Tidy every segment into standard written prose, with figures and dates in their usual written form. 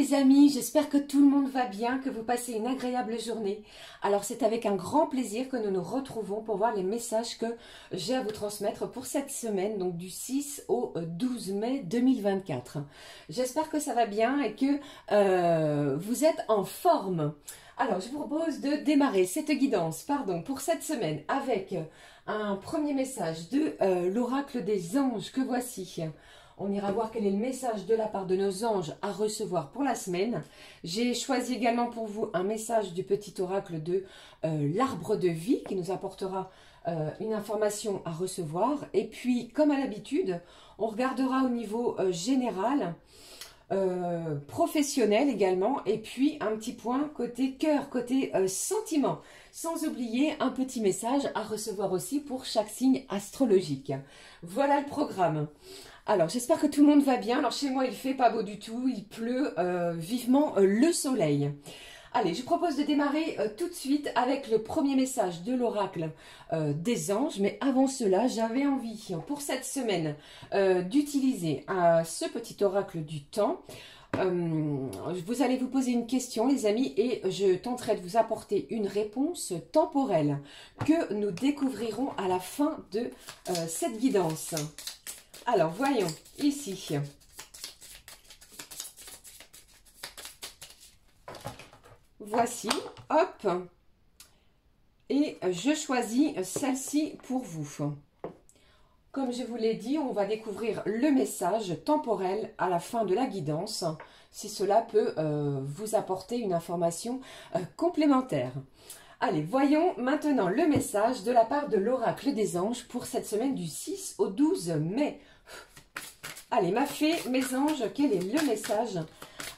les amis, j'espère que tout le monde va bien, que vous passez une agréable journée. Alors c'est avec un grand plaisir que nous nous retrouvons pour voir les messages que j'ai à vous transmettre pour cette semaine, donc du 6 au 12 mai 2024. J'espère que ça va bien et que vous êtes en forme. Alors je vous propose de démarrer cette guidance, pour cette semaine avec un premier message de l'oracle des anges que voici. On ira voir quel est le message de la part de nos anges à recevoir pour la semaine. J'ai choisi également pour vous un message du petit oracle de l'arbre de vie qui nous apportera une information à recevoir. Et puis, comme à l'habitude, on regardera au niveau général, professionnel également, et puis un petit point côté cœur, côté sentiment. Sans oublier un petit message à recevoir aussi pour chaque signe astrologique. Voilà le programme. Alors, j'espère que tout le monde va bien. Alors, chez moi, il fait pas beau du tout. Il pleut vivement le soleil. Allez, je propose de démarrer tout de suite avec le premier message de l'oracle des anges. Mais avant cela, j'avais envie pour cette semaine d'utiliser ce petit oracle du temps. Vous allez vous poser une question, les amis, et je tenterai de vous apporter une réponse temporelle que nous découvrirons à la fin de cette guidance. Alors, voyons ici. Voici, hop. Et je choisis celle-ci pour vous. Comme je vous l'ai dit, on va découvrir le message temporel à la fin de la guidance, si cela peut vous apporter une information complémentaire. Allez, voyons maintenant le message de la part de l'oracle des anges pour cette semaine du 6 au 12 mai. Allez, ma fée, mes anges, quel est le message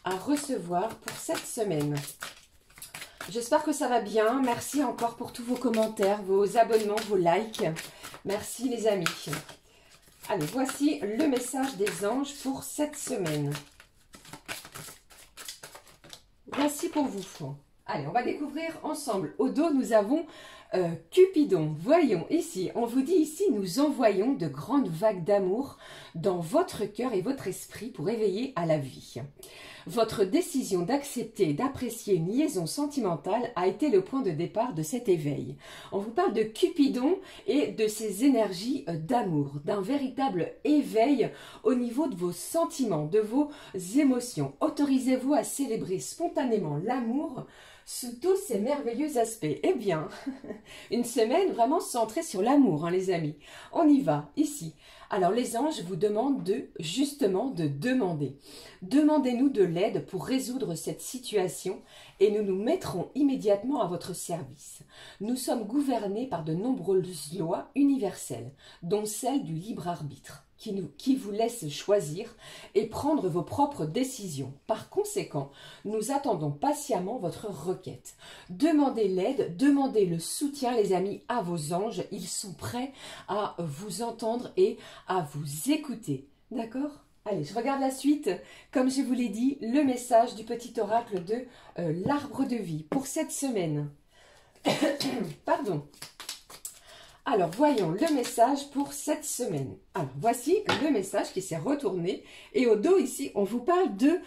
à recevoir pour cette semaine? J'espère que ça va bien. Merci encore pour tous vos commentaires, vos abonnements, vos likes. Merci les amis. Allez, voici le message des anges pour cette semaine. Voici pour vous. Allez, on va découvrir ensemble. Au dos, nous avons Cupidon. Voyons ici, on vous dit ici, nous envoyons de grandes vagues d'amour dans votre cœur et votre esprit pour éveiller à la vie. Votre décision d'accepter et d'apprécier une liaison sentimentale a été le point de départ de cet éveil. On vous parle de Cupidon et de ses énergies d'amour, d'un véritable éveil au niveau de vos sentiments, de vos émotions. Autorisez-vous à célébrer spontanément l'amour sous tous ces merveilleux aspects. Eh bien, une semaine vraiment centrée sur l'amour, hein, les amis. On y va, ici. Alors, les anges vous demandent justement de demander. Demandez-nous de l'aide pour résoudre cette situation et nous nous mettrons immédiatement à votre service. Nous sommes gouvernés par de nombreuses lois universelles, dont celle du libre arbitre, qui vous laisse choisir et prendre vos propres décisions. Par conséquent, nous attendons patiemment votre requête. Demandez l'aide, demandez le soutien, les amis, à vos anges. Ils sont prêts à vous entendre et à vous écouter. D'accord ? Allez, je regarde la suite. Comme je vous l'ai dit, le message du petit oracle de l'arbre de vie pour cette semaine. Pardon. Alors, voyons le message pour cette semaine. Alors, voici le message qui s'est retourné. Et au dos, ici, on vous parle de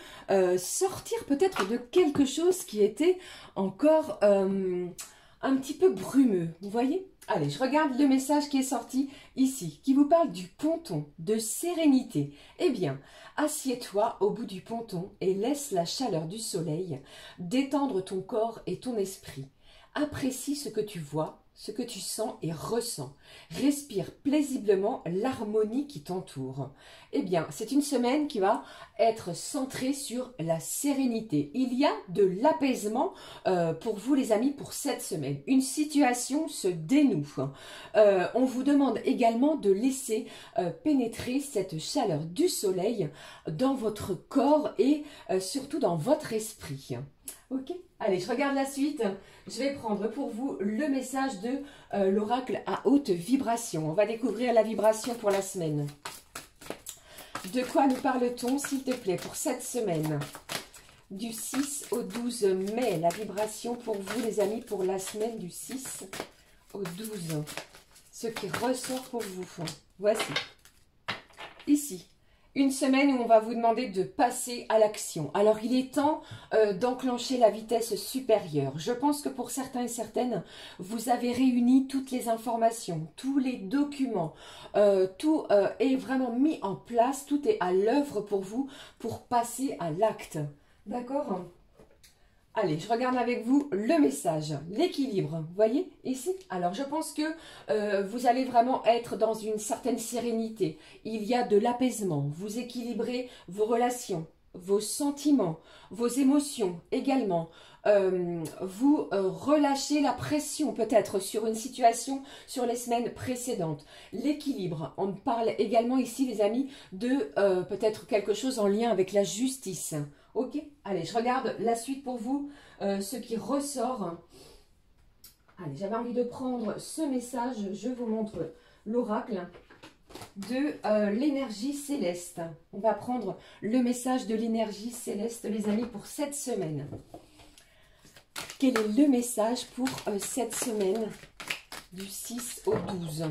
sortir peut-être de quelque chose qui était encore un petit peu brumeux. Vous voyez? Allez, je regarde le message qui est sorti ici, qui vous parle du ponton, de sérénité. Eh bien, assieds-toi au bout du ponton et laisse la chaleur du soleil détendre ton corps et ton esprit. Apprécie ce que tu vois, ce que tu sens et ressens. Respire paisiblement l'harmonie qui t'entoure. Eh bien, c'est une semaine qui va être centrée sur la sérénité. Il y a de l'apaisement pour vous les amis pour cette semaine. Une situation se dénoue. On vous demande également de laisser pénétrer cette chaleur du soleil dans votre corps et surtout dans votre esprit. Ok, allez, je regarde la suite. Je vais prendre pour vous le message de l'oracle à haute vibration. On va découvrir la vibration pour la semaine. De quoi nous parle-t-on, s'il te plaît, pour cette semaine? Du 6 au 12 mai, la vibration pour vous, les amis, pour la semaine du 6 au 12. Ce qui ressort pour vous. Voici. Ici. Une semaine où on va vous demander de passer à l'action. Alors, il est temps d'enclencher la vitesse supérieure. Je pense que pour certains et certaines, vous avez réuni toutes les informations, tous les documents. Tout est vraiment mis en place, tout est à l'œuvre pour vous pour passer à l'acte. D'accord ? Allez, je regarde avec vous le message, l'équilibre, vous voyez ici? Alors, je pense que vous allez vraiment être dans une certaine sérénité. Il y a de l'apaisement, vous équilibrez vos relations, vos sentiments, vos émotions également. Vous relâchez la pression peut-être sur une situation sur les semaines précédentes. L'équilibre, on parle également ici les amis de peut-être quelque chose en lien avec la justice. Ok, allez, je regarde la suite pour vous, ce qui ressort. Allez, j'avais envie de prendre ce message, je vous montre l'oracle de l'énergie céleste. On va prendre le message de l'énergie céleste, les amis, pour cette semaine. Quel est le message pour cette semaine du 6 au 12 ?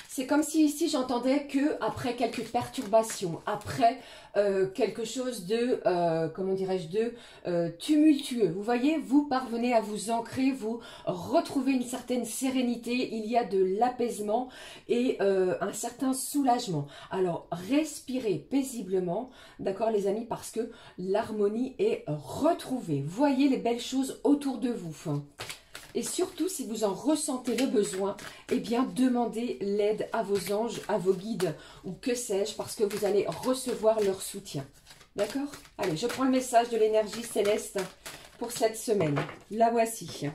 C'est comme si ici j'entendais que après quelques perturbations, après quelque chose de, comment dirais-je, de tumultueux. Vous voyez, vous parvenez à vous ancrer, vous retrouvez une certaine sérénité, il y a de l'apaisement et un certain soulagement. Alors, respirez paisiblement, d'accord les amis, parce que l'harmonie est retrouvée. Voyez les belles choses autour de vous. Et surtout, si vous en ressentez le besoin, eh bien, demandez l'aide à vos anges, à vos guides, ou que sais-je, parce que vous allez recevoir leur soutien. D'accord? Allez, je prends le message de l'énergie céleste pour cette semaine. La voici.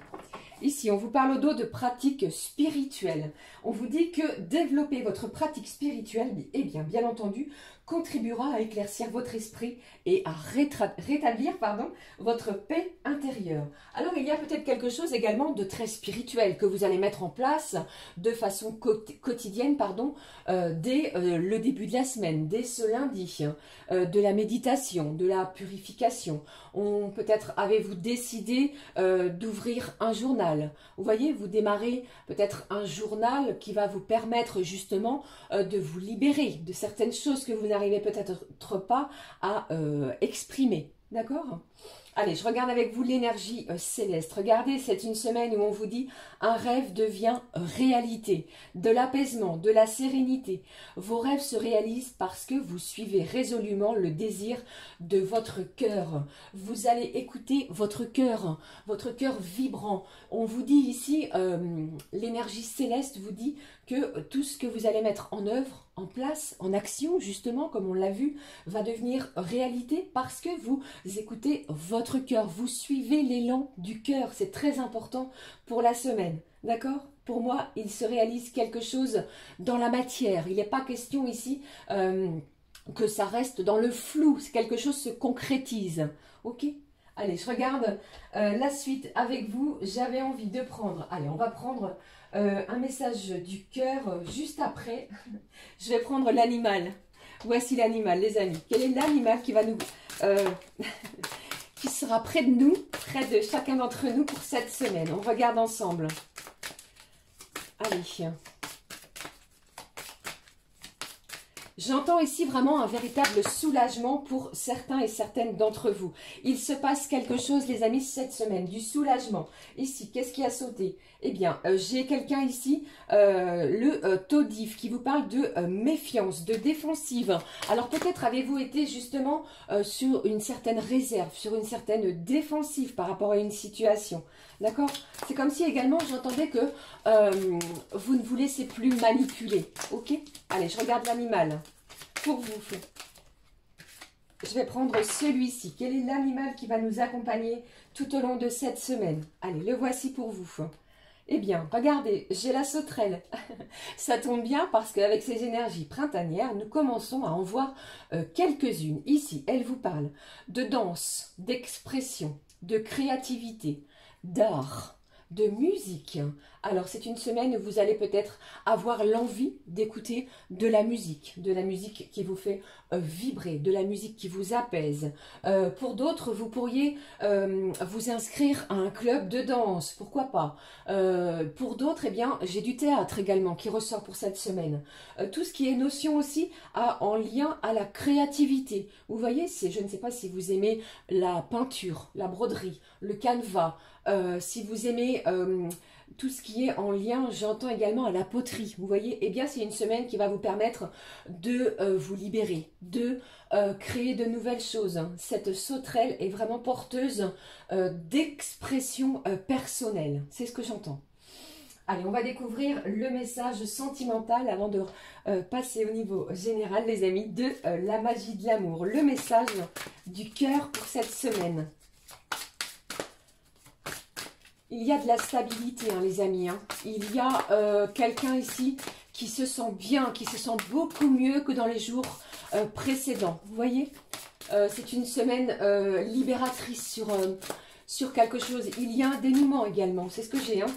Ici, on vous parle au dos de pratiques spirituelles. On vous dit que développer votre pratique spirituelle, eh bien entendu, contribuera à éclaircir votre esprit et à rétablir votre paix intérieure. Alors, il y a peut-être quelque chose également de très spirituel que vous allez mettre en place de façon quotidienne dès le début de la semaine, dès ce lundi, de la méditation, de la purification. Peut-être avez-vous décidé d'ouvrir un journal. Vous voyez, vous démarrez peut-être un journal qui va vous permettre justement de vous libérer de certaines choses que vous n'arrivez peut-être pas à exprimer. D'accord ? Allez, je regarde avec vous l'énergie céleste. Regardez, c'est une semaine où on vous dit un rêve devient réalité, de l'apaisement, de la sérénité. Vos rêves se réalisent parce que vous suivez résolument le désir de votre cœur. Vous allez écouter votre cœur vibrant. On vous dit ici, l'énergie céleste vous dit que tout ce que vous allez mettre en œuvre, en place, en action, justement, comme on l'a vu, va devenir réalité parce que vous écoutez votre cœur, vous suivez l'élan du cœur. C'est très important pour la semaine, d'accord ? Pour moi, il se réalise quelque chose dans la matière. Il n'est pas question ici que ça reste dans le flou, quelque chose se concrétise, ok ? Allez, je regarde la suite avec vous. J'avais envie de prendre, allez, on va prendre un message du cœur juste après. Je vais prendre l'animal. Voici l'animal, les amis. Quel est l'animal qui va nous... qui sera près de nous, près de chacun d'entre nous pour cette semaine? On regarde ensemble. Allez. J'entends ici vraiment un véritable soulagement pour certains et certaines d'entre vous. Il se passe quelque chose, les amis, cette semaine, du soulagement. Ici, qu'est-ce qui a sauté? Eh bien, j'ai quelqu'un ici, le taudif, qui vous parle de méfiance, de défensive. Alors, peut-être avez-vous été justement sur une certaine réserve, sur une certaine défensive par rapport à une situation. D'accord? C'est comme si également, j'entendais que vous ne vous laissez plus manipuler. Ok? Allez, je regarde l'animal. Pour vous. Je vais prendre celui-ci. Quel est l'animal qui va nous accompagner tout au long de cette semaine? Allez, le voici pour vous. Eh bien, regardez, j'ai la sauterelle. Ça tombe bien parce qu'avec ces énergies printanières, nous commençons à en voir quelques-unes. Ici, elle vous parle de danse, d'expression, de créativité, d'art, de musique. Alors, c'est une semaine où vous allez peut-être avoir l'envie d'écouter de la musique qui vous fait vibrer, de la musique qui vous apaise. Pour d'autres, vous pourriez vous inscrire à un club de danse, pourquoi pas. Pour d'autres, eh bien, j'ai du théâtre également qui ressort pour cette semaine. Tout ce qui est notion aussi en lien à la créativité. Vous voyez, je ne sais pas si vous aimez la peinture, la broderie, le canevas, si vous aimez tout ce qui est en lien, j'entends également à la poterie, vous voyez, eh bien c'est une semaine qui va vous permettre de vous libérer, de créer de nouvelles choses. Cette sauterelle est vraiment porteuse d'expression personnelle, c'est ce que j'entends. Allez, on va découvrir le message sentimental avant de passer au niveau général, les amis, de la magie de l'amour. Le message du cœur pour cette semaine. Il y a de la stabilité, hein, les amis. Hein. Il y a quelqu'un ici qui se sent bien, qui se sent beaucoup mieux que dans les jours précédents. Vous voyez, c'est une semaine libératrice sur quelque chose. Il y a un dénouement également, c'est ce que j'ai. Hein.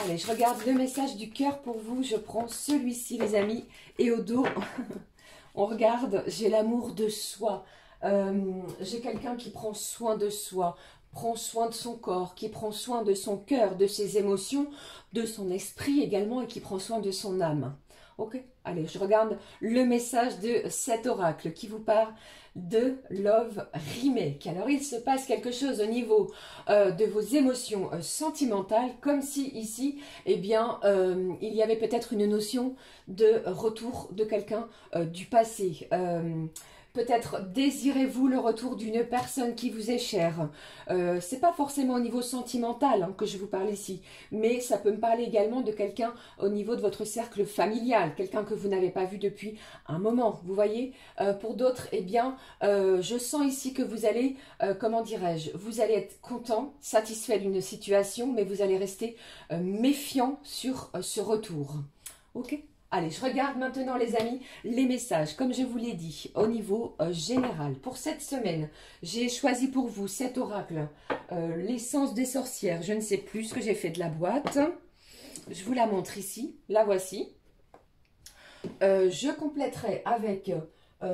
Allez, je regarde le message du cœur pour vous. Je prends celui-ci, les amis. Et au dos, on regarde, j'ai l'amour de soi. J'ai quelqu'un qui prend soin de soi, prend soin de son corps, qui prend soin de son cœur, de ses émotions, de son esprit également et qui prend soin de son âme. Ok, allez, je regarde le message de cet oracle qui vous parle de Love Remake. Alors, il se passe quelque chose au niveau de vos émotions sentimentales, comme si ici, eh bien, il y avait peut-être une notion de retour de quelqu'un du passé. Peut-être désirez-vous le retour d'une personne qui vous est chère. C'est pas forcément au niveau sentimental hein, que je vous parle ici, mais ça peut me parler également de quelqu'un au niveau de votre cercle familial, quelqu'un que vous n'avez pas vu depuis un moment. Vous voyez, pour d'autres, eh bien, je sens ici que vous allez, comment dirais-je, vous allez être content, satisfait d'une situation, mais vous allez rester méfiant sur ce retour. Ok ? Allez, je regarde maintenant, les amis, les messages. Comme je vous l'ai dit, au niveau général, pour cette semaine, j'ai choisi pour vous cet oracle, l'essence des sorcières. Je ne sais plus ce que j'ai fait de la boîte. Je vous la montre ici. La voici. Je compléterai avec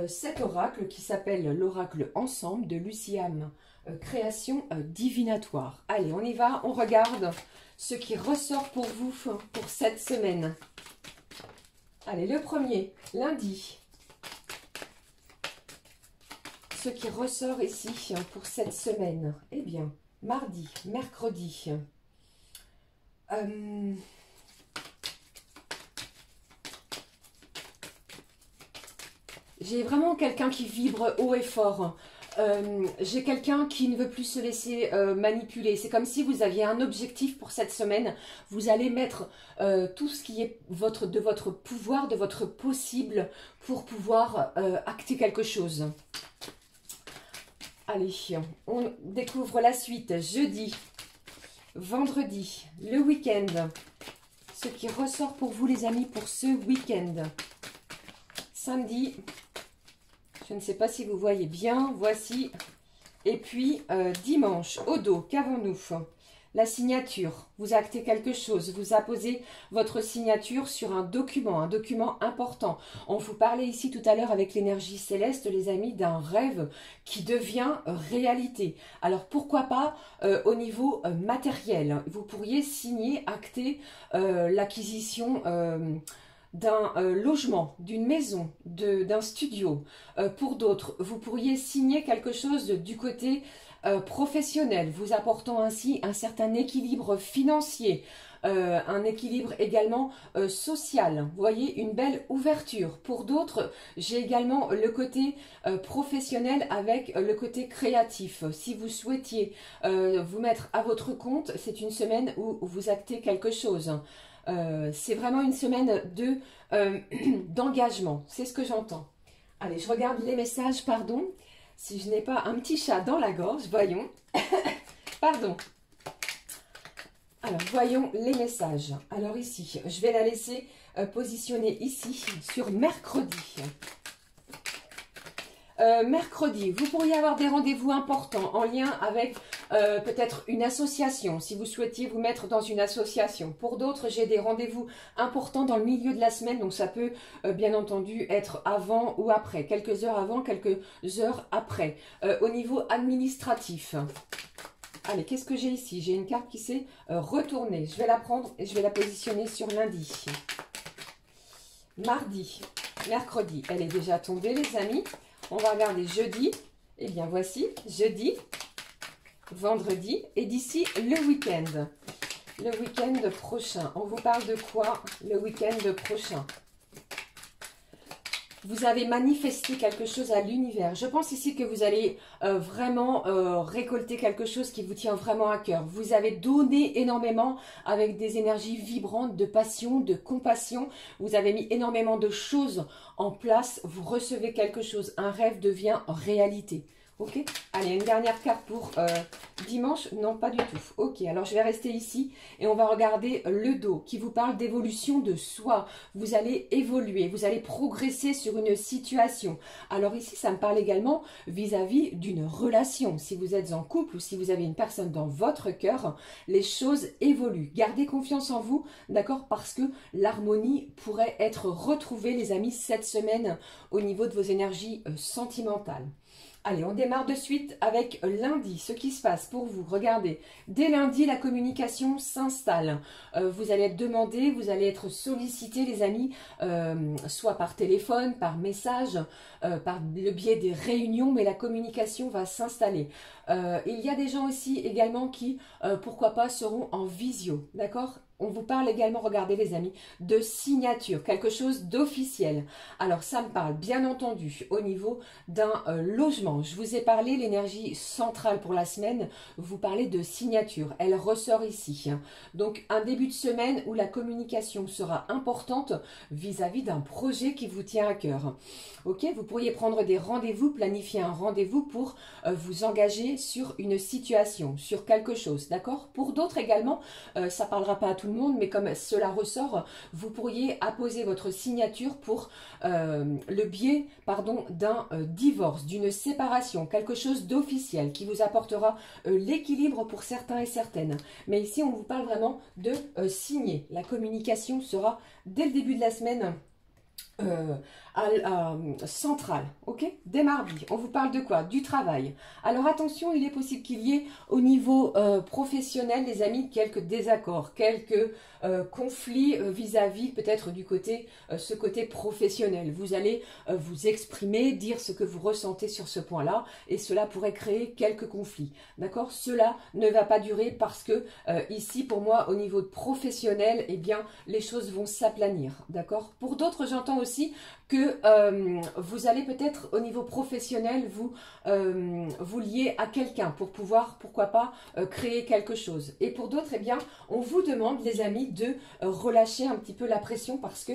cet oracle qui s'appelle l'oracle Ensemble de Luciam, création divinatoire. Allez, on y va. On regarde ce qui ressort pour vous pour cette semaine. Allez, le premier, lundi. Ce qui ressort ici pour cette semaine. Eh bien, mardi, mercredi. J'ai vraiment quelqu'un qui vibre haut et fort. J'ai quelqu'un qui ne veut plus se laisser manipuler. C'est comme si vous aviez un objectif pour cette semaine. Vous allez mettre tout ce qui est de votre pouvoir, de votre possible pour pouvoir acter quelque chose. Allez, on découvre la suite. Jeudi, vendredi, le week-end. Ce qui ressort pour vous, les amis, pour ce week-end. Samedi. Je ne sais pas si vous voyez bien, voici. Et puis, dimanche, au dos, qu'avons-nous? La signature, vous actez quelque chose, vous apposez votre signature sur un document important. On vous parlait ici tout à l'heure avec l'énergie céleste, les amis, d'un rêve qui devient réalité. Alors, pourquoi pas au niveau matériel? Vous pourriez signer, acter l'acquisition d'un logement, d'une maison, d'un studio. Pour d'autres, vous pourriez signer quelque chose du côté professionnel, vous apportant ainsi un certain équilibre financier, un équilibre également social. Vous voyez, une belle ouverture. Pour d'autres, j'ai également le côté professionnel avec le côté créatif. Si vous souhaitiez vous mettre à votre compte, c'est une semaine où vous actez quelque chose. C'est vraiment une semaine d'engagement, c'est ce que j'entends. Allez, je regarde les messages, pardon, si je n'ai pas un petit chat dans la gorge, voyons. Pardon. Alors, voyons les messages. Alors ici, je vais la laisser positionner ici, sur mercredi. Mercredi, vous pourriez avoir des rendez-vous importants en lien avec peut-être une association, si vous souhaitiez vous mettre dans une association. Pour d'autres, j'ai des rendez-vous importants dans le milieu de la semaine, donc ça peut bien entendu être avant ou après, quelques heures avant, quelques heures après. Au niveau administratif, allez, qu'est-ce que j'ai ici? J'ai une carte qui s'est retournée. Je vais la prendre et je vais la positionner sur lundi. Mardi, mercredi, elle est déjà tombée les amis. On va regarder jeudi. Eh bien voici, jeudi, vendredi et d'ici le week-end. Le week-end prochain. On vous parle de quoi le week-end prochain? Vous avez manifesté quelque chose à l'univers. Je pense ici que vous allez vraiment récolter quelque chose qui vous tient vraiment à cœur. Vous avez donné énormément avec des énergies vibrantes de passion, de compassion. Vous avez mis énormément de choses en place. Vous recevez quelque chose. Un rêve devient réalité. Ok, allez, une dernière carte pour dimanche. Non, pas du tout. Ok, alors je vais rester ici et on va regarder le dos qui vous parle d'évolution de soi. Vous allez évoluer, vous allez progresser sur une situation. Alors ici, ça me parle également vis-à-vis d'une relation. Si vous êtes en couple ou si vous avez une personne dans votre cœur, les choses évoluent. Gardez confiance en vous, d'accord, parce que l'harmonie pourrait être retrouvée, les amis, cette semaine au niveau de vos énergies sentimentales. Allez, on démarre de suite avec lundi, ce qui se passe pour vous. Regardez, dès lundi, la communication s'installe. Vous allez être demandé, vous allez être sollicité, les amis, soit par téléphone, par message, par le biais des réunions, mais la communication va s'installer. Il y a des gens aussi également qui, pourquoi pas, seront en visio, d'accord ? On vous parle également, regardez les amis, de signature, quelque chose d'officiel. Alors ça me parle bien entendu au niveau d'un logement. Je vous ai parlé, l'énergie centrale pour la semaine, vous parlez de signature, elle ressort ici. Donc un début de semaine où la communication sera importante vis-à-vis d'un projet qui vous tient à cœur. Ok, vous pourriez prendre des rendez-vous, planifier un rendez-vous pour vous engager sur une situation, sur quelque chose, d'accord? Pour d'autres également, ça ne parlera pas à tout le monde, mais comme cela ressort, vous pourriez apposer votre signature pour le biais d'un divorce, d'une séparation, quelque chose d'officiel qui vous apportera l'équilibre pour certains et certaines. Mais ici, on vous parle vraiment de signer. La communication sera dès le début de la semaine centrale, ok? Dès mardi, on vous parle de quoi? Du travail. Alors attention, il est possible qu'il y ait au niveau professionnel, les amis, quelques désaccords, quelques conflits vis-à-vis peut-être du côté, ce côté professionnel. Vous allez vous exprimer, dire ce que vous ressentez sur ce point-là et cela pourrait créer quelques conflits, d'accord? Cela ne va pas durer parce que ici, pour moi, au niveau professionnel, eh bien, les choses vont s'aplanir, d'accord? Pour d'autres, j'entends aussi que vous allez peut-être au niveau professionnel vous lier à quelqu'un pour pouvoir, pourquoi pas, créer quelque chose. Et pour d'autres, eh bien, on vous demande, les amis, de relâcher un petit peu la pression parce que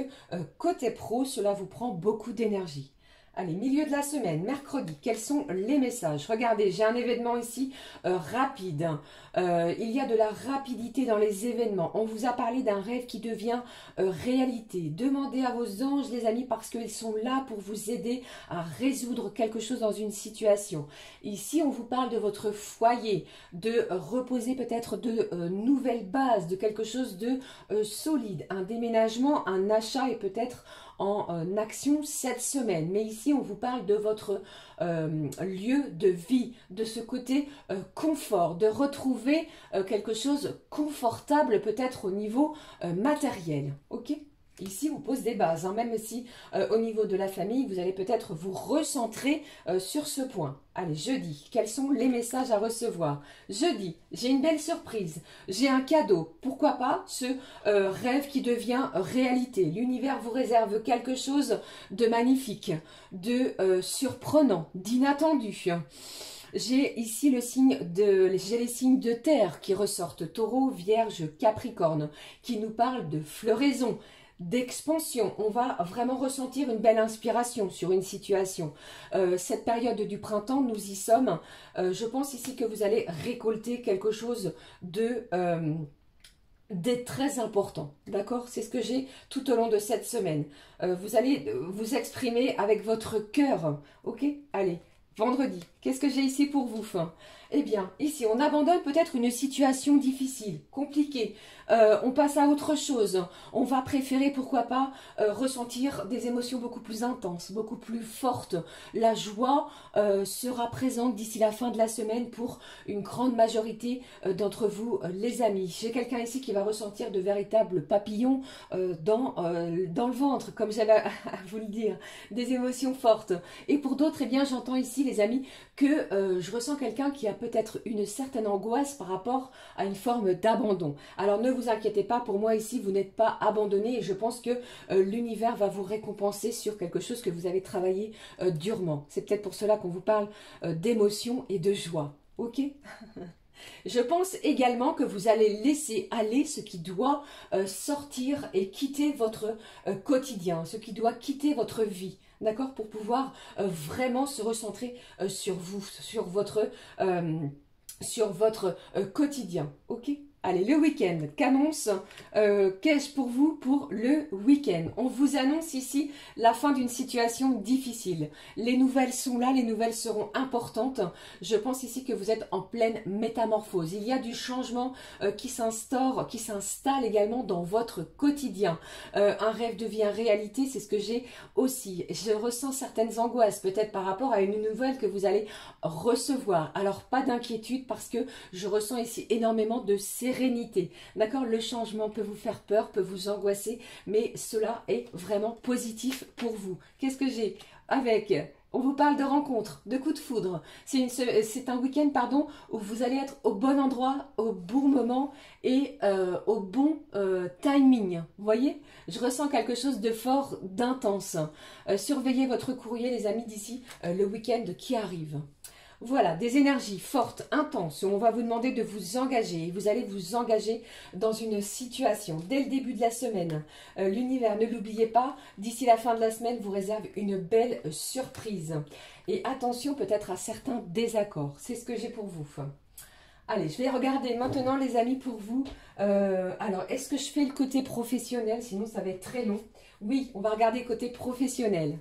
côté pro, cela vous prend beaucoup d'énergie. Allez, milieu de la semaine, mercredi, quels sont les messages? Regardez, j'ai un événement ici rapide. Il y a de la rapidité dans les événements. On vous a parlé d'un rêve qui devient réalité. Demandez à vos anges, les amis, parce qu'ils sont là pour vous aider à résoudre quelque chose dans une situation. Ici, on vous parle de votre foyer, de reposer peut-être de nouvelles bases, de quelque chose de solide. Un déménagement, un achat et peut-être en action cette semaine. Mais ici, on vous parle de votre lieu de vie, de ce côté confort, de retrouver quelque chose confortable peut-être au niveau matériel. Ok ? Ici, on pose des bases, hein, même si au niveau de la famille, vous allez peut-être vous recentrer sur ce point. Allez, jeudi, quels sont les messages à recevoir? Jeudi, j'ai une belle surprise, j'ai un cadeau. Pourquoi pas ce rêve qui devient réalité? L'univers vous réserve quelque chose de magnifique, de surprenant, d'inattendu. J'ai ici les signes de terre qui ressortent, Taureau, Vierge, Capricorne, qui nous parlent de floraison, d'expansion. On va vraiment ressentir une belle inspiration sur une situation. Cette période du printemps, nous y sommes. Je pense ici que vous allez récolter quelque chose de très important, d'accord? C'est ce que j'ai tout au long de cette semaine. Vous allez vous exprimer avec votre cœur, ok? Allez, vendredi, qu'est-ce que j'ai ici pour vous? Eh bien, ici, on abandonne peut-être une situation difficile, compliquée. On passe à autre chose. On va préférer, pourquoi pas, ressentir des émotions beaucoup plus intenses, beaucoup plus fortes. La joie sera présente d'ici la fin de la semaine pour une grande majorité d'entre vous, les amis. J'ai quelqu'un ici qui va ressentir de véritables papillons dans le ventre, comme j'avais à vous le dire, des émotions fortes. Et pour d'autres, eh bien, j'entends ici, les amis, que je ressens quelqu'un qui a peut-être une certaine angoisse par rapport à une forme d'abandon. Alors ne vous inquiétez pas, pour moi ici, vous n'êtes pas abandonné et je pense que l'univers va vous récompenser sur quelque chose que vous avez travaillé durement. C'est peut-être pour cela qu'on vous parle d'émotion et de joie. Ok? Je pense également que vous allez laisser aller ce qui doit sortir et quitter votre quotidien, ce qui doit quitter votre vie. D'accord? Pour pouvoir vraiment se recentrer sur vous, sur votre quotidien. Ok? Allez, le week-end, qu'annonce, qu'ai-je pour vous pour le week-end? On vous annonce ici la fin d'une situation difficile. Les nouvelles sont là, les nouvelles seront importantes. Je pense ici que vous êtes en pleine métamorphose. Il y a du changement qui s'instaure, qui s'installe également dans votre quotidien. Un rêve devient réalité, c'est ce que j'ai aussi. Je ressens certaines angoisses, peut-être par rapport à une nouvelle que vous allez recevoir. Alors, pas d'inquiétude parce que je ressens ici énormément de sérénité. D'accord? Le changement peut vous faire peur, peut vous angoisser, mais cela est vraiment positif pour vous. Qu'est-ce que j'ai avec? On vous parle de rencontres, de coups de foudre. C'est un week-end, pardon, où vous allez être au bon endroit, au bon moment et au bon timing. Vous voyez? Je ressens quelque chose de fort, d'intense. Surveillez votre courrier, les amis, d'ici le week-end qui arrive. Voilà, des énergies fortes, intenses, où on va vous demander de vous engager. Et vous allez vous engager dans une situation dès le début de la semaine. L'univers, ne l'oubliez pas, d'ici la fin de la semaine, vous réserve une belle surprise. Et attention peut-être à certains désaccords. C'est ce que j'ai pour vous. Allez, je vais regarder maintenant, les amis, pour vous. Alors, est-ce que je fais le côté professionnel? Sinon, ça va être très long. Oui, on va regarder le côté professionnel.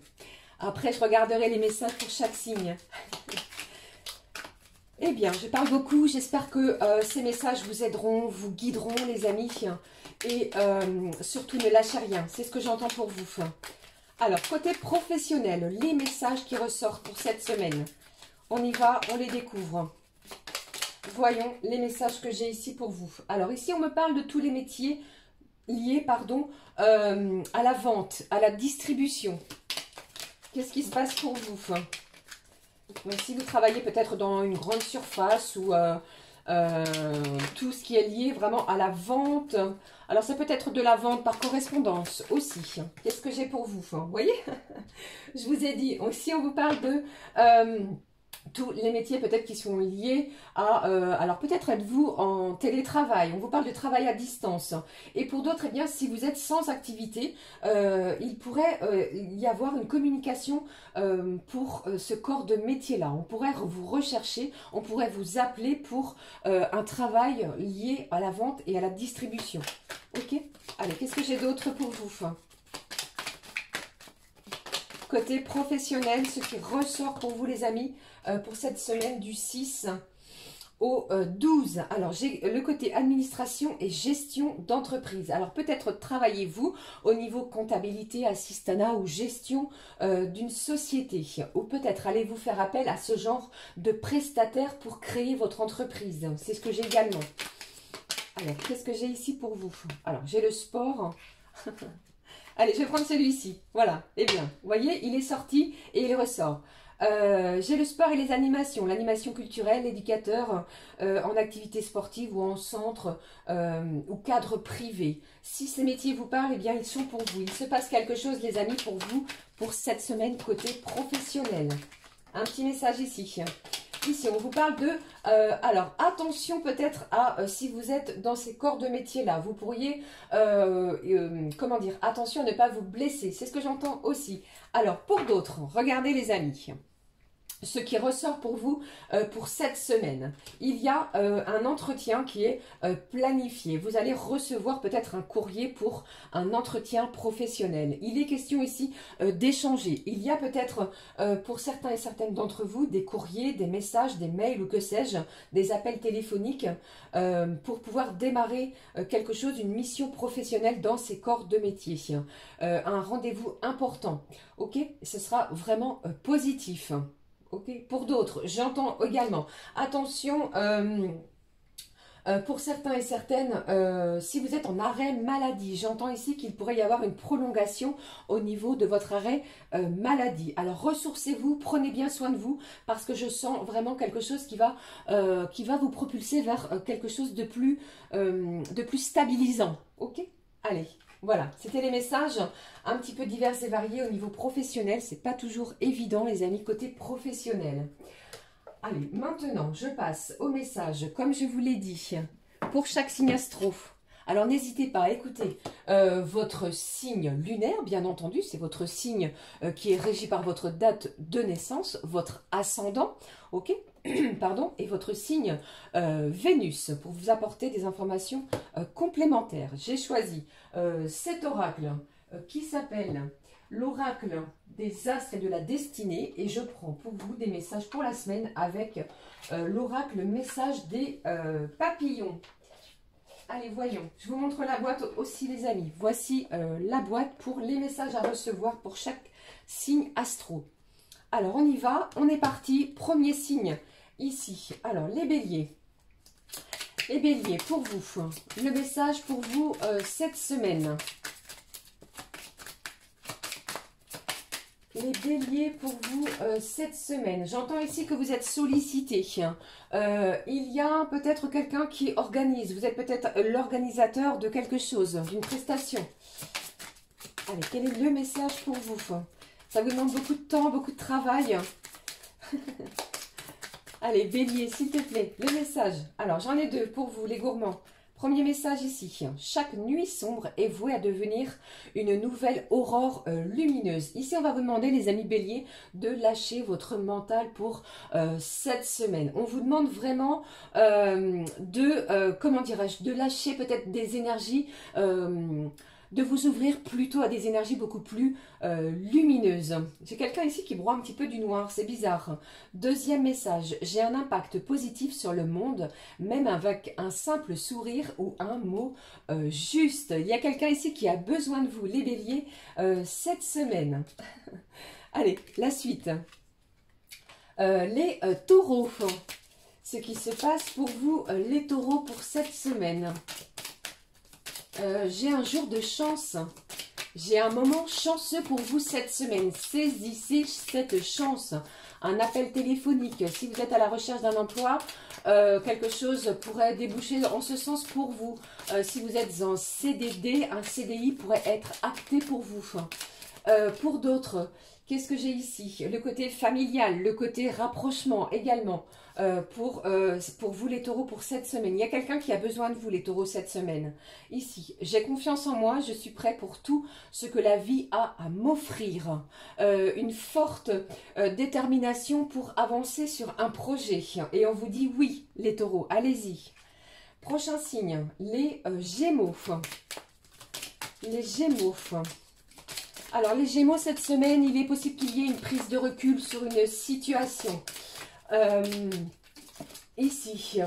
Après, je regarderai les messages pour chaque signe. Eh bien, je parle beaucoup, j'espère que ces messages vous aideront, vous guideront, les amis. Et surtout, ne lâchez rien, c'est ce que j'entends pour vous. Alors, côté professionnel, les messages qui ressortent pour cette semaine. On y va, on les découvre. Voyons les messages que j'ai ici pour vous. Alors, ici, on me parle de tous les métiers liés, pardon, à la vente, à la distribution. Qu'est-ce qui se passe pour vous ? Donc, si vous travaillez peut-être dans une grande surface ou tout ce qui est lié vraiment à la vente. Alors, ça peut être de la vente par correspondance aussi. Qu'est-ce que j'ai pour vous? Vous voyez? Je vous ai dit, si on vous parle de tous les métiers peut-être qui sont liés à... alors, peut-être êtes-vous en télétravail. On vous parle de travail à distance. Et pour d'autres, eh bien, si vous êtes sans activité, il pourrait y avoir une communication pour ce corps de métier-là. On pourrait vous rechercher, on pourrait vous appeler pour un travail lié à la vente et à la distribution. Ok? Allez, qu'est-ce que j'ai d'autre pour vous? Côté professionnel, ce qui ressort pour vous, les amis, pour cette semaine du 6 au 12. Alors, j'ai le côté administration et gestion d'entreprise. Alors, peut-être travaillez-vous au niveau comptabilité, assistanat ou gestion d'une société. Ou peut-être allez-vous faire appel à ce genre de prestataire pour créer votre entreprise. C'est ce que j'ai également. Alors, qu'est-ce que j'ai ici pour vous? Alors, j'ai le sport. Allez, je vais prendre celui-ci. Voilà. Eh bien, vous voyez, il est sorti et il ressort. J'ai le sport et les animations. L'animation culturelle, l'éducateur en activité sportive ou en centre ou cadre privé. Si ces métiers vous parlent, eh bien, ils sont pour vous. Il se passe quelque chose, les amis, pour vous, pour cette semaine côté professionnel. Un petit message ici. Ici, on vous parle de... alors, attention peut-être à si vous êtes dans ces corps de métier-là. Vous pourriez, comment dire, attention à ne pas vous blesser. C'est ce que j'entends aussi. Alors, pour d'autres, regardez les amis. ce qui ressort pour vous pour cette semaine. Il y a un entretien qui est planifié. Vous allez recevoir peut-être un courrier pour un entretien professionnel. Il est question ici d'échanger. Il y a peut-être pour certains et certaines d'entre vous des courriers, des messages, des mails ou que sais-je, des appels téléphoniques pour pouvoir démarrer quelque chose, une mission professionnelle dans ces corps de métier. Un rendez-vous important. Ok, ce sera vraiment positif. Ok. Pour d'autres, j'entends également, attention, pour certains et certaines, si vous êtes en arrêt maladie, j'entends ici qu'il pourrait y avoir une prolongation au niveau de votre arrêt maladie. Alors ressourcez-vous, prenez bien soin de vous, parce que je sens vraiment quelque chose qui va vous propulser vers quelque chose de plus stabilisant. Ok. Allez. Voilà, c'était les messages un petit peu divers et variés au niveau professionnel. C'est pas toujours évident, les amis, côté professionnel. Allez, maintenant, je passe au message, comme je vous l'ai dit, pour chaque signe astro. Alors, n'hésitez pas à écouter votre signe lunaire, bien entendu. C'est votre signe qui est régi par votre date de naissance, votre ascendant, ok. Pardon, et votre signe Vénus pour vous apporter des informations complémentaires. J'ai choisi cet oracle qui s'appelle l'oracle des astres et de la destinée et je prends pour vous des messages pour la semaine avec l'oracle message des papillons. Allez, voyons. Je vous montre la boîte aussi, les amis. Voici la boîte pour les messages à recevoir pour chaque signe astro. Alors, on y va. On est parti. Premier signe ici. Alors, les béliers. Les béliers, pour vous. Le message pour vous cette semaine. Les béliers, pour vous cette semaine. J'entends ici que vous êtes sollicité. Il y a peut-être quelqu'un qui organise. Vous êtes peut-être l'organisateur de quelque chose, d'une prestation. Allez, quel est le message pour vous? Ça vous demande beaucoup de temps, beaucoup de travail. Allez, bélier, s'il te plaît, le message. Alors, j'en ai deux pour vous, les gourmands. Premier message ici. Chaque nuit sombre est vouée à devenir une nouvelle aurore lumineuse. Ici, on va vous demander, les amis béliers, de lâcher votre mental pour cette semaine. On vous demande vraiment comment dirais-je, de lâcher peut-être des énergies de vous ouvrir plutôt à des énergies beaucoup plus lumineuses. J'ai quelqu'un ici qui broie un petit peu du noir, c'est bizarre. Deuxième message, j'ai un impact positif sur le monde, même avec un simple sourire ou un mot juste. Il y a quelqu'un ici qui a besoin de vous, les béliers, cette semaine. Allez, la suite. Les taureaux. Ce qui se passe pour vous, les taureaux, pour cette semaine. J'ai un jour de chance. J'ai un moment chanceux pour vous cette semaine. Saisissez cette chance. Un appel téléphonique. Si vous êtes à la recherche d'un emploi, quelque chose pourrait déboucher en ce sens pour vous. Si vous êtes en CDD, un CDI pourrait être acté pour vous. Pour d'autres, qu'est-ce que j'ai ici? Le côté familial, le côté rapprochement également. Pour vous les taureaux pour cette semaine. Il y a quelqu'un qui a besoin de vous les taureaux cette semaine. Ici, j'ai confiance en moi, je suis prêt pour tout ce que la vie a à m'offrir. Une forte détermination pour avancer sur un projet. Et on vous dit oui les taureaux, allez-y. Prochain signe, les gémeaux. Les gémeaux. Alors les gémeaux cette semaine, il est possible qu'il y ait une prise de recul sur une situation. Ici,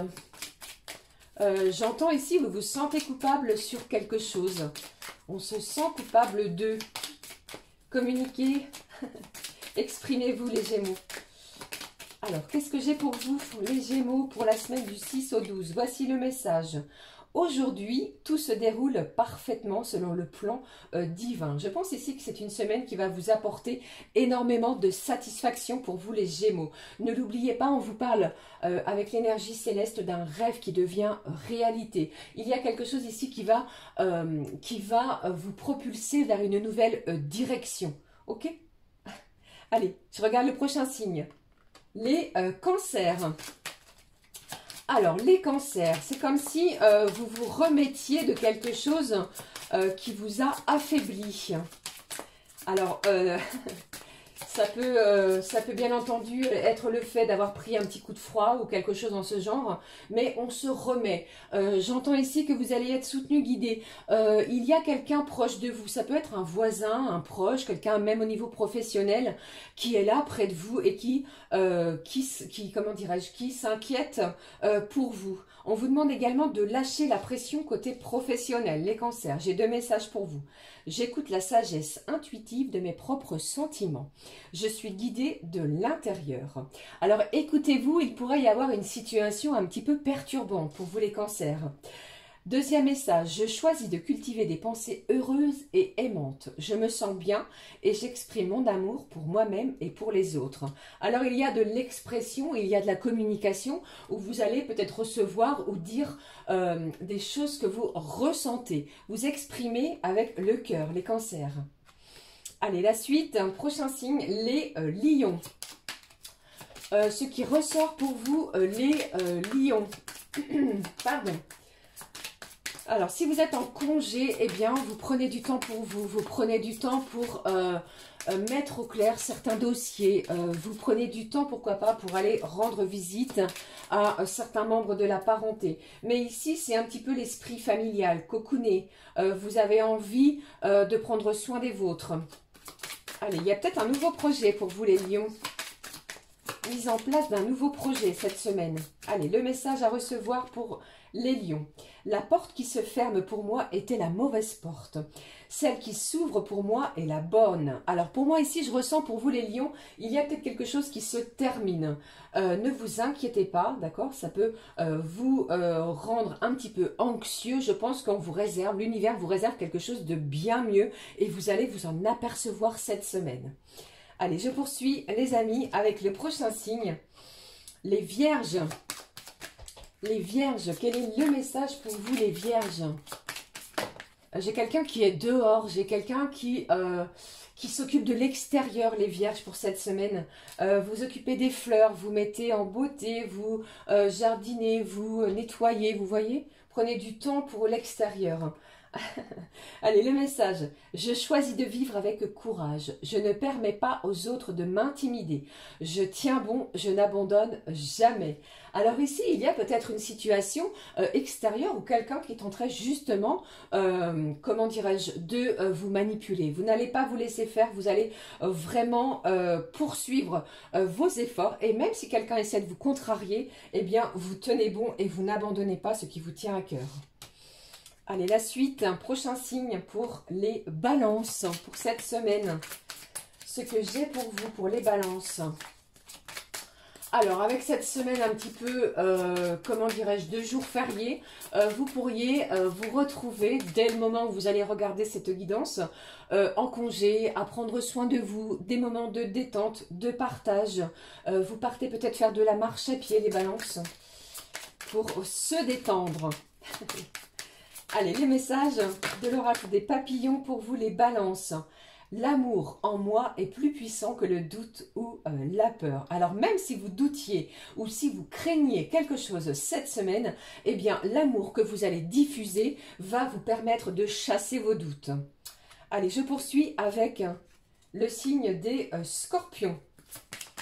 j'entends ici, vous vous sentez coupable sur quelque chose. On se sent coupable de communiquer. Exprimez-vous les gémeaux. Alors, qu'est-ce que j'ai pour vous, les gémeaux, pour la semaine du 6 au 12? Voici le message. Aujourd'hui, tout se déroule parfaitement selon le plan divin. Je pense ici que c'est une semaine qui va vous apporter énormément de satisfaction pour vous les Gémeaux. Ne l'oubliez pas, on vous parle avec l'énergie céleste d'un rêve qui devient réalité. Il y a quelque chose ici qui va vous propulser vers une nouvelle direction. Ok? Allez, je regarde le prochain signe. Les cancers. Alors, les cancers, c'est comme si vous vous remettiez de quelque chose qui vous a affaibli. Alors, Ça peut bien entendu être le fait d'avoir pris un petit coup de froid ou quelque chose dans ce genre, mais on se remet. J'entends ici que vous allez être soutenu, guidé. Il y a quelqu'un proche de vous, ça peut être un voisin, un proche, quelqu'un même au niveau professionnel qui est là près de vous et comment dirais-je, qui s'inquiète pour vous. On vous demande également de lâcher la pression côté professionnel, les cancers. J'ai 2 messages pour vous. J'écoute la sagesse intuitive de mes propres sentiments. Je suis guidée de l'intérieur. Alors écoutez-vous, il pourrait y avoir une situation un petit peu perturbante pour vous les cancers. 2e message, je choisis de cultiver des pensées heureuses et aimantes. Je me sens bien et j'exprime mon amour pour moi-même et pour les autres. Alors il y a de l'expression, il y a de la communication où vous allez peut-être recevoir ou dire des choses que vous ressentez. Vous exprimez avec le cœur, les cancers. Allez, la suite, prochain signe, les lions. Ce qui ressort pour vous, les lions. Pardon. Alors, si vous êtes en congé, eh bien, vous prenez du temps pour vous. Vous prenez du temps pour mettre au clair certains dossiers. Vous prenez du temps, pourquoi pas, pour aller rendre visite à certains membres de la parenté. Mais ici, c'est un petit peu l'esprit familial, cocooné. Vous avez envie de prendre soin des vôtres. Allez, il y a peut-être un nouveau projet pour vous, les lions. Mise en place d'un nouveau projet cette semaine. Allez, le message à recevoir pour les lions. La porte qui se ferme pour moi était la mauvaise porte. Celle qui s'ouvre pour moi est la bonne. Alors pour moi ici, je ressens pour vous les lions, il y a peut-être quelque chose qui se termine. Ne vous inquiétez pas, d'accord? Ça peut vous rendre un petit peu anxieux. Je pense qu'on vous réserve, l'univers vous réserve quelque chose de bien mieux et vous allez vous en apercevoir cette semaine. Allez, je poursuis les amis avec le prochain signe, les vierges. Les vierges, quel est le message pour vous les vierges? J'ai quelqu'un qui est dehors, j'ai quelqu'un qui s'occupe de l'extérieur, les vierges, pour cette semaine. Vous occupez des fleurs, vous mettez en beauté, vous jardinez, vous nettoyez, vous voyez? Prenez du temps pour l'extérieur. Allez, le message. Je choisis de vivre avec courage. Je ne permets pas aux autres de m'intimider. Je tiens bon, je n'abandonne jamais. Alors ici, il y a peut-être une situation extérieure ou quelqu'un qui tenterait justement, comment dirais-je, de vous manipuler. Vous n'allez pas vous laisser faire, vous allez vraiment poursuivre vos efforts. Et même si quelqu'un essaie de vous contrarier, eh bien, vous tenez bon et vous n'abandonnez pas ce qui vous tient à cœur. Allez, la suite, un prochain signe pour les balances pour cette semaine. Ce que j'ai pour vous, pour les balances. Alors, avec cette semaine un petit peu, comment dirais-je, de jours fériés, vous pourriez vous retrouver, dès le moment où vous allez regarder cette guidance, en congé, à prendre soin de vous, des moments de détente, de partage. Vous partez peut-être faire de la marche à pied, les balances, pour se détendre. Allez, les messages de l'oracle des papillons pour vous, les balances. L'amour en moi est plus puissant que le doute ou la peur. Alors même si vous doutiez ou si vous craigniez quelque chose cette semaine, eh bien l'amour que vous allez diffuser va vous permettre de chasser vos doutes. Allez, je poursuis avec le signe des scorpions.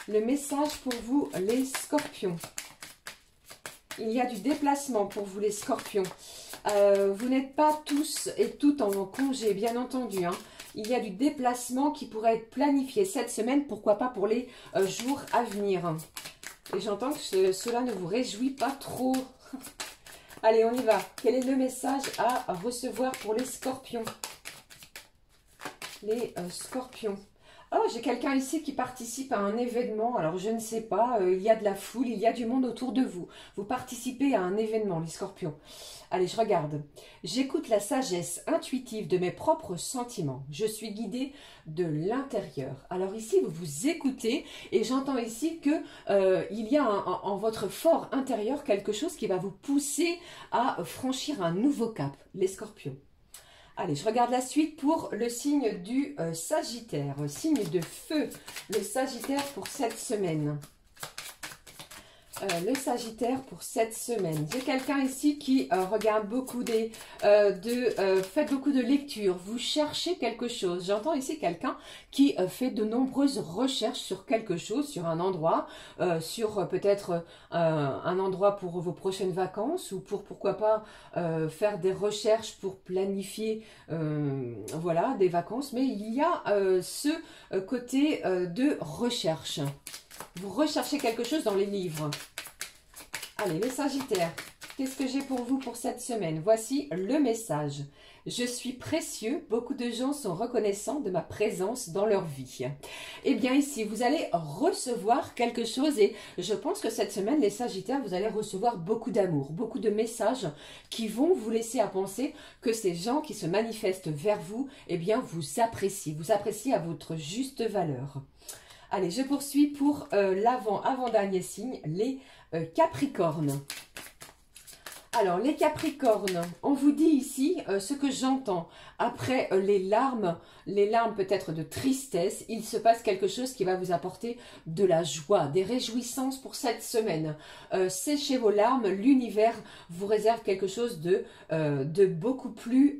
Le message pour vous, les scorpions. Il y a du déplacement pour vous, les scorpions. Vous n'êtes pas tous et toutes en congé, bien entendu. Hein. Il y a du déplacement qui pourrait être planifié cette semaine, pourquoi pas pour les jours à venir. Et j'entends que cela ne vous réjouit pas trop. Allez, on y va. Quel est le message à recevoir pour les scorpions? Les scorpions. Oh, j'ai quelqu'un ici qui participe à un événement. Alors, je ne sais pas, il y a de la foule, il y a du monde autour de vous. Vous participez à un événement, les scorpions. Allez, je regarde. J'écoute la sagesse intuitive de mes propres sentiments. Je suis guidée de l'intérieur. Alors ici, vous vous écoutez et j'entends ici que il y a en votre fort intérieur quelque chose qui va vous pousser à franchir un nouveau cap, les scorpions. Allez, je regarde la suite pour le signe du Sagittaire, signe de feu, le Sagittaire pour cette semaine. Le Sagittaire pour cette semaine. J'ai quelqu'un ici qui regarde beaucoup faites beaucoup de lectures. Vous cherchez quelque chose. J'entends ici quelqu'un qui fait de nombreuses recherches sur quelque chose, sur un endroit, sur peut-être un endroit pour vos prochaines vacances ou pour pourquoi pas faire des recherches pour planifier voilà, des vacances. Mais il y a ce côté de recherche. Vous recherchez quelque chose dans les livres. Allez, les Sagittaires, qu'est-ce que j'ai pour vous pour cette semaine? Voici le message. Je suis précieux, beaucoup de gens sont reconnaissants de ma présence dans leur vie. Eh bien ici, vous allez recevoir quelque chose et je pense que cette semaine, les Sagittaires, vous allez recevoir beaucoup d'amour, beaucoup de messages qui vont vous laisser à penser que ces gens qui se manifestent vers vous, eh bien vous appréciez à votre juste valeur. Allez, je poursuis pour avant-dernier signe, les Capricornes. Alors, les Capricornes, on vous dit ici ce que j'entends. Après les larmes peut-être de tristesse, il se passe quelque chose qui va vous apporter de la joie, des réjouissances pour cette semaine. Séchez vos larmes, l'univers vous réserve quelque chose de beaucoup plus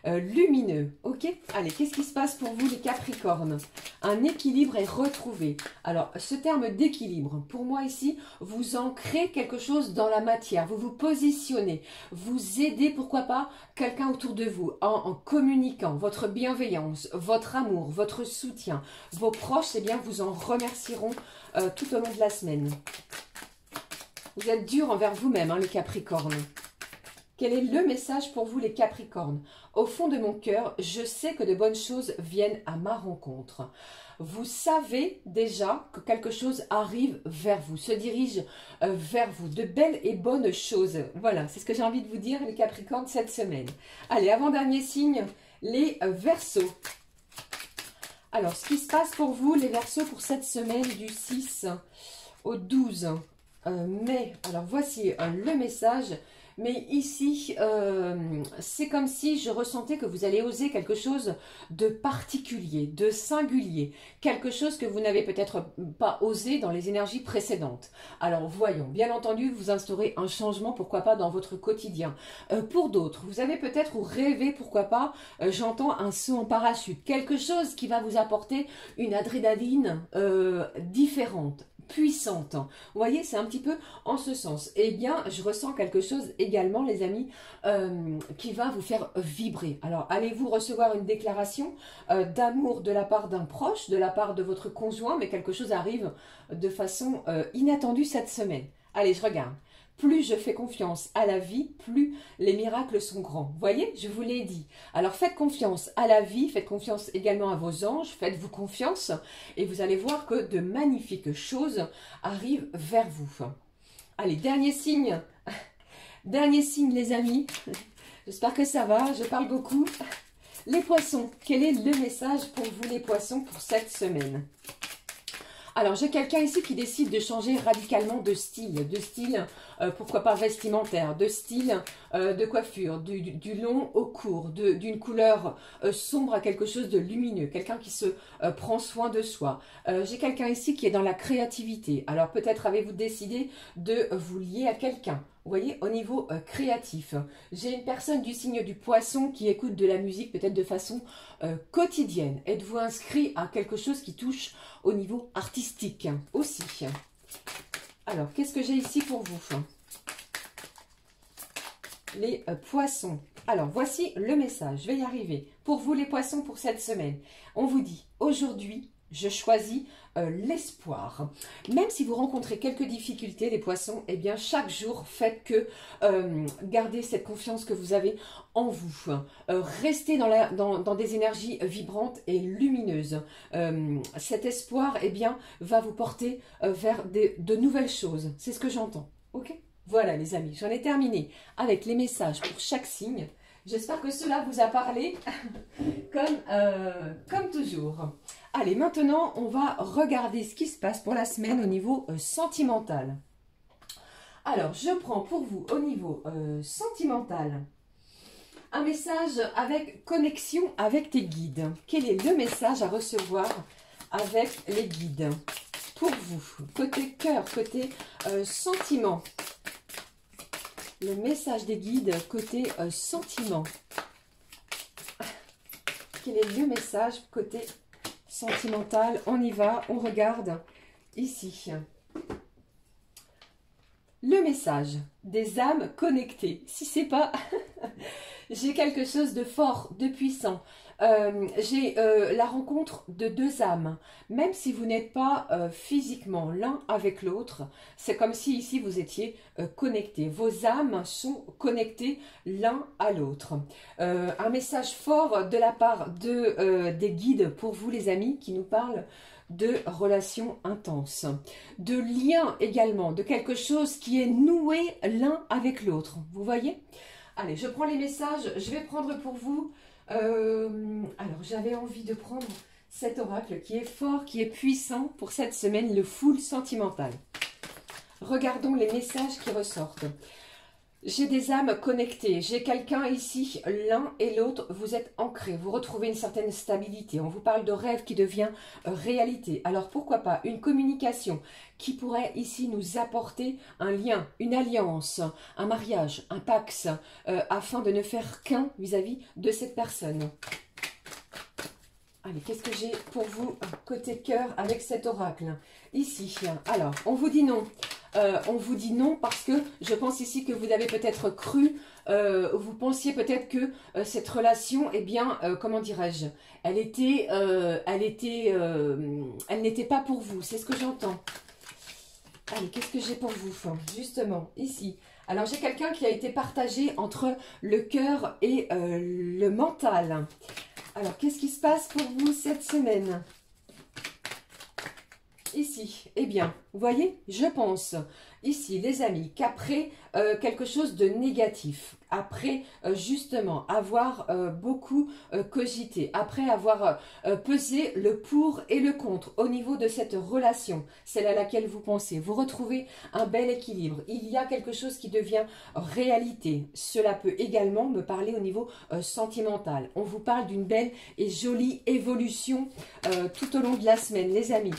lumineux. Ok? Allez, qu'est-ce qui se passe pour vous les Capricornes? Un équilibre est retrouvé. Alors, ce terme d'équilibre, pour moi ici, vous ancrez quelque chose dans la matière, vous vous positionnez, vous aidez, pourquoi pas, quelqu'un autour de vous en communiquant votre bienveillance, votre amour, votre soutien. Vos proches, eh bien, vous en remercieront tout au long de la semaine. Vous êtes dur envers vous-même, hein, les Capricornes. Quel est le message pour vous, les Capricornes? Au fond de mon cœur, je sais que de bonnes choses viennent à ma rencontre. Vous savez déjà que quelque chose arrive vers vous, se dirige vers vous, de belles et bonnes choses. Voilà, c'est ce que j'ai envie de vous dire, les Capricornes, cette semaine. Allez, avant-dernier signe, les Verseaux. Alors, ce qui se passe pour vous, les Verseaux, pour cette semaine du 6 au 12 mai. Alors, voici le message. Mais ici, c'est comme si je ressentais que vous allez oser quelque chose de particulier, de singulier. Quelque chose que vous n'avez peut-être pas osé dans les énergies précédentes. Alors voyons, bien entendu, vous instaurez un changement, pourquoi pas, dans votre quotidien. Pour d'autres, vous avez peut-être ou rêvé, pourquoi pas, j'entends un saut en parachute. Quelque chose qui va vous apporter une adrénaline différente, puissante. Vous voyez, c'est un petit peu en ce sens. Eh bien, je ressens quelque chose également, les amis, qui va vous faire vibrer. Alors, allez-vous recevoir une déclaration d'amour de la part d'un proche, de la part de votre conjoint, mais quelque chose arrive de façon inattendue cette semaine. Allez, je regarde. Plus je fais confiance à la vie, plus les miracles sont grands. Vous voyez, je vous l'ai dit. Alors faites confiance à la vie, faites confiance également à vos anges, faites-vous confiance et vous allez voir que de magnifiques choses arrivent vers vous. Allez, dernier signe. Dernier signe, les amis. J'espère que ça va, je parle beaucoup. Les poissons, quel est le message pour vous les poissons pour cette semaine ? Alors, j'ai quelqu'un ici qui décide de changer radicalement de style, pourquoi pas vestimentaire, de style de coiffure, du long au court, d'une couleur sombre à quelque chose de lumineux, quelqu'un qui se prend soin de soi. J'ai quelqu'un ici qui est dans la créativité, alors peut-être avez-vous décidé de vous lier à quelqu'un. Vous voyez, au niveau créatif, j'ai une personne du signe du poisson qui écoute de la musique peut-être de façon quotidienne. Êtes-vous inscrit à quelque chose qui touche au niveau artistique aussi? Alors, qu'est-ce que j'ai ici pour vous? Les poissons. Alors, voici le message. Je vais y arriver. Pour vous, les poissons, pour cette semaine, on vous dit aujourd'hui, je choisis l'espoir. Même si vous rencontrez quelques difficultés, les poissons, eh bien, chaque jour, faites que gardez cette confiance que vous avez en vous. Restez dans des énergies vibrantes et lumineuses. Cet espoir, eh bien, va vous porter vers de nouvelles choses. C'est ce que j'entends. Ok ? Voilà, les amis, j'en ai terminé avec les messages pour chaque signe. J'espère que cela vous a parlé comme toujours. Allez, maintenant, on va regarder ce qui se passe pour la semaine au niveau sentimental. Alors, je prends pour vous au niveau sentimental un message avec connexion avec tes guides. Quel est le message à recevoir avec les guides? pour vous, côté cœur, côté sentiment. Le message des guides, côté sentiment. Quel est le message côté sentimental? On y va, on regarde ici. Le message des âmes connectées. Si c'est pas... j'ai quelque chose de fort, de puissant. J'ai la rencontre de deux âmes. Même si vous n'êtes pas physiquement l'un avec l'autre, c'est comme si ici vous étiez connectés. Vos âmes sont connectées l'un à l'autre. Un message fort de la part des guides pour vous les amis qui nous parlent de relations intenses, de liens également, de quelque chose qui est noué l'un avec l'autre. Vous voyez? Allez, je prends les messages, je vais prendre pour vous... alors, j'avais envie de prendre cet oracle qui est fort, qui est puissant pour cette semaine, le full sentimental. Regardons les messages qui ressortent. J'ai des âmes connectées, j'ai quelqu'un ici, l'un et l'autre, vous êtes ancrés, vous retrouvez une certaine stabilité. On vous parle de rêve qui devient réalité. Alors pourquoi pas une communication qui pourrait ici nous apporter un lien, une alliance, un mariage, un pax, afin de ne faire qu'un vis-à-vis de cette personne. Allez, qu'est-ce que j'ai pour vous côté cœur avec cet oracle? Ici, alors, on vous dit non. On vous dit non parce que je pense ici que vous avez peut-être cru, vous pensiez peut-être que cette relation, eh bien, comment dirais-je, elle n'était pas pour vous, c'est ce que j'entends. Allez, qu'est-ce que j'ai pour vous, justement, ici. Alors, j'ai quelqu'un qui a été partagé entre le cœur et le mental. Alors, qu'est-ce qui se passe pour vous cette semaine ? Ici, eh bien, vous voyez, je pense, ici, les amis, qu'après quelque chose de négatif, après justement avoir beaucoup cogité, après avoir pesé le pour et le contre au niveau de cette relation, celle à laquelle vous pensez, vous retrouvez un bel équilibre. Il y a quelque chose qui devient réalité. Cela peut également me parler au niveau sentimental. On vous parle d'une belle et jolie évolution tout au long de la semaine, les amis.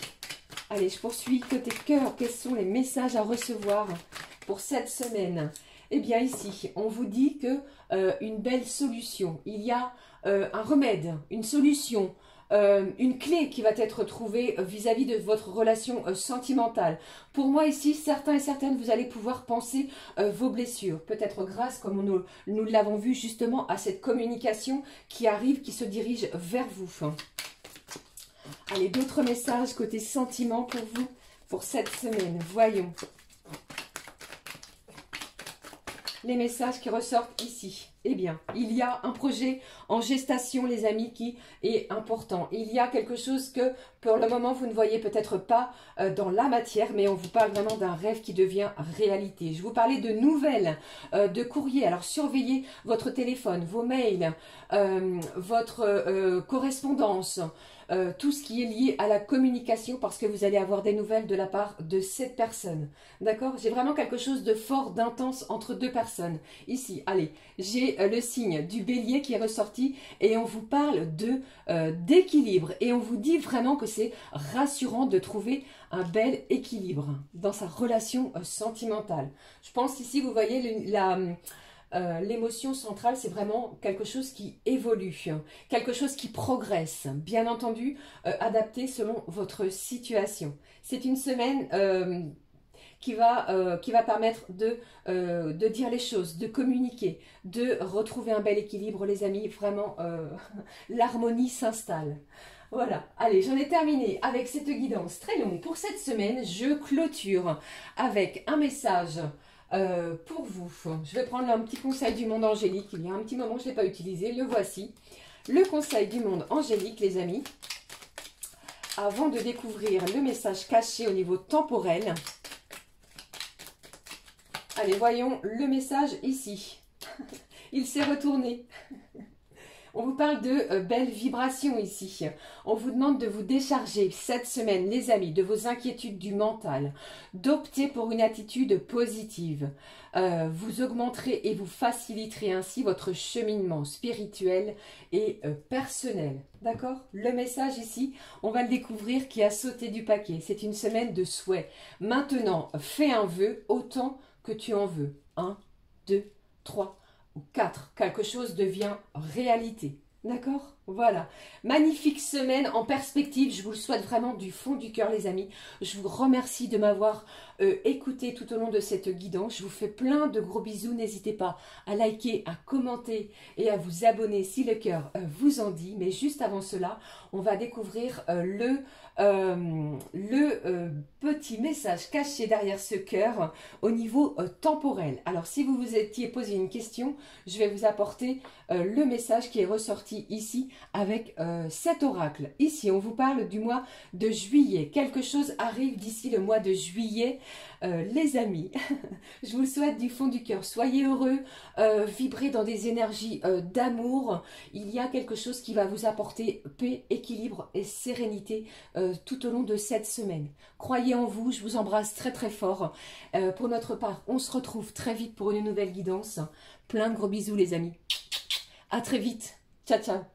Allez, je poursuis côté cœur. Quels sont les messages à recevoir pour cette semaine? Eh bien, ici, on vous dit que une belle solution. Il y a un remède, une solution, une clé qui va être trouvée vis-à-vis de votre relation sentimentale. Pour moi, ici, certains et certaines, vous allez pouvoir penser vos blessures. Peut-être grâce, comme nous l'avons vu justement, à cette communication qui arrive, qui se dirige vers vous. Allez, d'autres messages côté sentiment pour vous, pour cette semaine. Voyons. Les messages qui ressortent ici. Eh bien, il y a un projet en gestation, les amis, qui est important. Il y a quelque chose que, pour le moment, vous ne voyez peut-être pas dans la matière, mais on vous parle vraiment d'un rêve qui devient réalité. Je vous parlais de nouvelles, de courriers. Alors, surveillez votre téléphone, vos mails, votre correspondance, tout ce qui est lié à la communication, parce que vous allez avoir des nouvelles de la part de cette personne. D'accord? J'ai vraiment quelque chose de fort, d'intense entre deux personnes. Ici, allez, j'ai le signe du bélier qui est ressorti et on vous parle d'équilibre. Et on vous dit vraiment que c'est rassurant de trouver un bel équilibre dans sa relation sentimentale. Je pense ici, vous voyez l'émotion centrale, c'est vraiment quelque chose qui évolue, quelque chose qui progresse, bien entendu, adapté selon votre situation. C'est une semaine qui va permettre de dire les choses, de communiquer, de retrouver un bel équilibre, les amis. Vraiment, l'harmonie s'installe. Voilà, allez, j'en ai terminé avec cette guidance très longue pour cette semaine. Je clôture avec un message pour vous. Je vais prendre un petit conseil du monde angélique. Il y a un petit moment, je ne l'ai pas utilisé. Le voici. Le conseil du monde angélique, les amis. Avant de découvrir le message caché au niveau temporel. Allez, voyons le message ici. Il s'est retourné. On vous parle de belles vibrations ici. On vous demande de vous décharger cette semaine, les amis, de vos inquiétudes du mental, d'opter pour une attitude positive. Vous augmenterez et vous faciliterez ainsi votre cheminement spirituel et personnel. D'accord? Le message ici, on va le découvrir, qui a sauté du paquet. C'est une semaine de souhaits. Maintenant, fais un vœu autant que tu en veux. 1, 2, 3 ou 4. Quelque chose devient réalité. D'accord? Voilà. Magnifique semaine en perspective. Je vous le souhaite vraiment du fond du cœur, les amis. Je vous remercie de m'avoir écouté tout au long de cette guidance. Je vous fais plein de gros bisous. N'hésitez pas à liker, à commenter et à vous abonner si le cœur vous en dit. Mais juste avant cela, on va découvrir le petit message caché derrière ce cœur au niveau temporel. Alors, si vous vous étiez posé une question, je vais vous apporter le message qui est ressorti ici avec cet oracle. Ici, on vous parle du mois de juillet. Quelque chose arrive d'ici le mois de juillet, les amis. Je vous le souhaite du fond du cœur. Soyez heureux, vibrez dans des énergies d'amour. Il y a quelque chose qui va vous apporter paix, équilibre et sérénité tout au long de cette semaine. Croyez en vous, je vous embrasse très très fort. Pour notre part, on se retrouve très vite pour une nouvelle guidance. Plein de gros bisous, les amis. À très vite. Ciao, ciao.